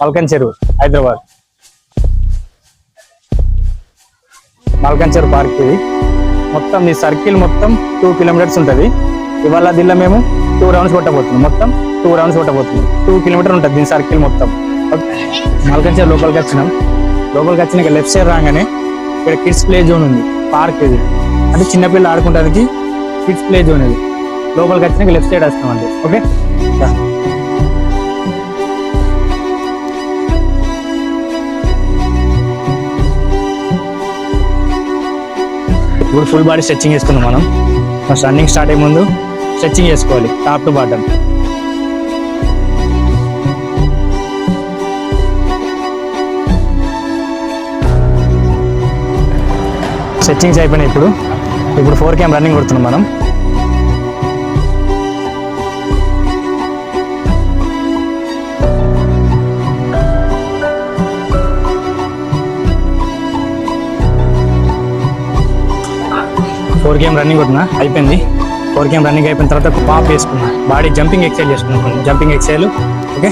మల్కన్ చెరువు హైదరాబాద్. మల్కన్ చెరువు పార్క్ ఇది. మొత్తం ఈ సర్కిల్ మొత్తం 2 కిలోమీటర్స్ ఉంటుంది. ఇవాళ దీనిలో మేము 2 రౌండ్స్ కొట్టబోతున్నాం. మొత్తం 2 రౌండ్స్ కొట్టబోతున్నాం. 2 కిలోమీటర్ ఉంటుంది దీని సర్కిల్ మొత్తం. మల్కన్ చెరువు లోపలికి వచ్చినాం. లోపలికి వచ్చినాక లెఫ్ట్ సైడ్ రాగానే ఇక్కడ కిడ్స్ ప్లే జోన్ ఉంది. పార్క్ ఇది అంటే చిన్నపిల్లలు ఆడుకుంటానికి కిడ్స్ ప్లే జోన్ ఇది. లోపలికి వచ్చినాక లెఫ్ట్ సైడ్ వస్తామండి. ఓకే, ఇప్పుడు ఫుల్ బాడీ స్ట్రెచ్చింగ్ చేసుకుందాం మనం. ఫస్ట్ రన్నింగ్ స్టార్ట్ అయ్యే ముందు స్ట్రెచ్చింగ్ చేసుకోవాలి టాప్ టు బాటమ్. స్ట్రెచ్చింగ్స్ అయిపోయినాయి. ఇప్పుడు 4 km రన్నింగ్ కొడుతున్నాం మనం. రన్నింగ్ కొట్టినా అయిపోయింది. 4 km రన్నింగ్ అయిపోయిన తర్వాత పాప్ వేసుకున్నా. బాడీ జంపింగ్ ఎక్సైజ్ చేసుకున్నాం. Jumping exercise. ఓకే,